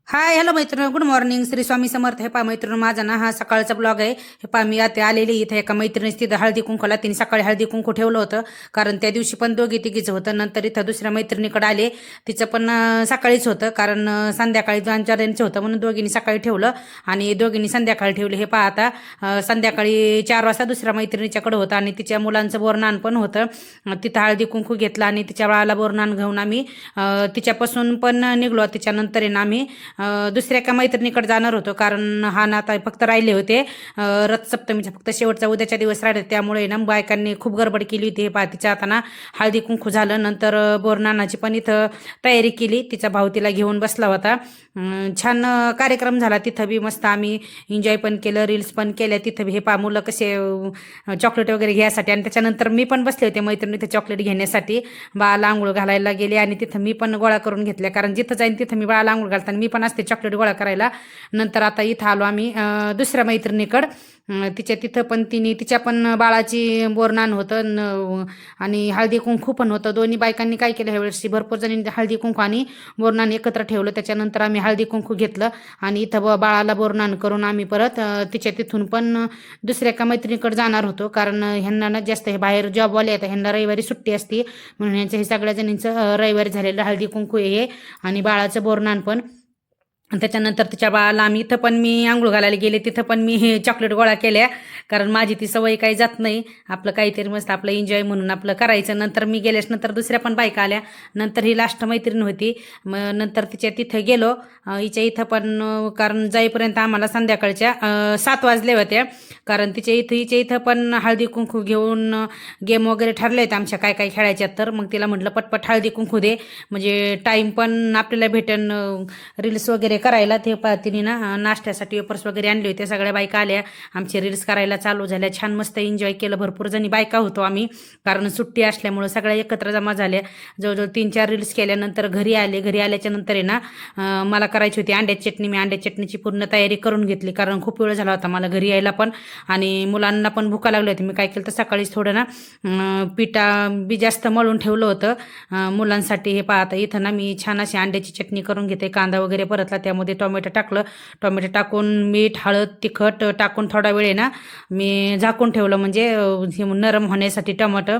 Hi hello मैत्रिणी, good morning. Shri Swami Samarth. हे पा मैत्रिणी, माझा ना हा सकाळचा ब्लॉग आहे. हे पा मी आता आलेली इथे एका मैत्रिणीच तिथं हळदी कुंकूला. तिने सकाळी हळदी कुंकू ठेवलं होतं, कारण त्या दिवशी पण दोघी तिघीचं होतं. नंतर इथं दुसऱ्या मैत्रिणीकडे आले, तिचं पण सकाळीच होतं, कारण संध्याकाळी 2-4 यांचं होतं म्हणून दोघींनी सकाळी ठेवलं आणि दोघींनी संध्याकाळी ठेवले. हे पहा आता संध्याकाळी 4 वाजता दुसऱ्या मैत्रिणीच्याकडे होतं आणि तिच्या मुलांचं बोरनान पण होतं. तिथं हळदी कुंकू घेतलं आणि तिच्या बाळाला बोरनान घेऊन आम्ही तिच्यापासून पण निघलो. तिच्यानंतर आहे ना आम्ही दुसऱ्या एका मैत्रिणीकडे जाणार होतो, कारण हा ना आता फक्त राहिले होते रथसप्तमीच्या फक्त शेवटचा उद्याच्या दिवस राहिले, त्यामुळे ना बायकांनी खूप गडबड केली होती. हे पहा तिच्या आता ना हळदी कुंकू झालं, नंतर बोरनानाची पण इथं तयारी केली. तिचा भाऊ तिला घेऊन बसला होता. छान कार्यक्रम झाला तिथं बी. मस्त आम्ही एन्जॉय पण केलं, रील्स पण केल्या तिथं बी. हे पहा मुलं कसे चॉकलेट वगैरे घ्यायसाठी, आणि त्याच्यानंतर मी पण बसले होते मैत्रिणी ते चॉकलेट घेण्यासाठी. बाळाला आंघोळ घालायला गेले आणि तिथं मी पण गोळा करून घेतल्या, कारण जिथं जाईन तिथं मी बाळाला आंघोळ घालताना मी पण असते चॉकलेट गोळा करायला. नंतर आता इथं आलो आम्ही दुसऱ्या मैत्रिणीकडं. तिच्या तिथं पण तिच्या पण बाळाची बोरनान होतं आणि हळदी कुंकू पण होतं. दोन्ही बायकांनी काय केलं ह्यावेळेस, भरपूर जणांनी हळदी कुंकू आणि बोरनान एकत्र ठेवलं. त्याच्यानंतर आम्ही हळदी कुंकू घेतलं आणि इथं बाळाला बोरनान करून आम्ही परत तिच्या तिथून पण दुसऱ्या एका मैत्रिणीकडे जाणार होतो, कारण ह्यांना ना जास्त हे बाहेर जॉबवाले आहेत, ह्यांना रविवारी सुट्टी असते म्हणून ह्यांचं हे सगळ्या जणींचं रविवारी झालेलं हळदी कुंकू हे आणि बाळाचं बोरनान पण. त्याच्यानंतर तिच्या बाळाला आम्ही इथं पण मी आंघोळ घालायला गेले, तिथं पण मी हे चॉकलेट गोळा केल्या, कारण माझी ती सवय काही जात नाही. आपलं काहीतरी मस्त आपलं एन्जॉय म्हणून आपलं करायचं. नंतर मी गेल्यास नंतर दुसऱ्या पण बायका आल्या. नंतर ही लास्ट मैत्रीण होती. मग नंतर तिच्या तिथं गेलो हिच्या इथं पण, कारण जाईपर्यंत आम्हाला संध्याकाळच्या 7 वाजले होते, कारण हिच्या इथं पण हळदी कुंकू घेऊन गेम वगैरे ठरले आहेत आमच्या काय काय खेळायच्यात. तर मग तिला म्हटलं पटपट हळदी कुंकू दे, म्हणजे टाईम पण आपल्याला भेटेन रील्स वगैरे करायला. ते तिने ना नाश्त्यासाठी वेपर्स वगैरे आणले होते. सगळ्या बायका आल्या, आमचे रील्स करायला चालू झाल्या. छान मस्त एन्जॉय केलं. भरपूर जणी बायका होतो आम्ही, कारण सुट्टी असल्यामुळं सगळ्या एकत्र जमा झाल्या. जवळजवळ 3-4 रील्स केल्यानंतर घरी आले. घरी आल्याच्या नंतर आहे ना मला करायची होती अंड्याची चटणी. मी अंड्याची चटणीची पूर्ण तयारी करून घेतली, कारण खूप वेळ झाला होता मला घरी यायला पण, आणि मुलांना पण भुका लागली होती. मी काय केलं तर सकाळीच थोडं ना पिठा बी जास्त मळून ठेवलं होतं मुलांसाठी. हे पाहता इथं ना मी छान अशी अंड्याची चटणी करून घेते. कांदा वगैरे परतला, त्यामध्ये टोमॅटो टाकलं. टोमॅटो टाकून मीठ हळद तिखट टाकून थोडा वेळ ना मी झाकून ठेवलं, म्हणजे हे नरम होण्यासाठी. टोमॅटो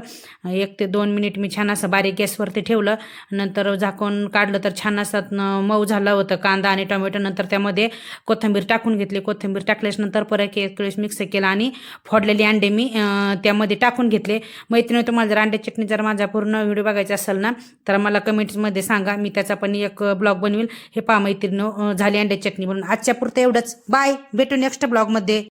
1 ते 2 मिनिट मी छान असं बारीक गॅसवरती ठेवलं. नंतर झाकून काढलं तर छान असं मऊ झालं होतं कांदा आणि टोमॅटो. नंतर त्यामध्ये कोथिंबीर टाकून घेतली. कोथिंबीर टाकल्यानंतर परत एक वेळेस मिक्स केला आणि फोडलेली अंडे मी त्यामध्ये टाकून घेतले. मैत्रिणी, तुम्हाला जर अंड्याची चटणी जर माझा पूर्ण व्हिडिओ बघायचा असेल ना, तर मला कमेंट्समध्ये सांगा, मी त्याचा पण एक ब्लॉग बनवेल. हे पहा मैत्रिणी, झाली अंड्याची चटणी बनवून. आजच्या पुरतं एवढंच. बाय, भेटू नेक्स्ट ब्लॉगमध्ये.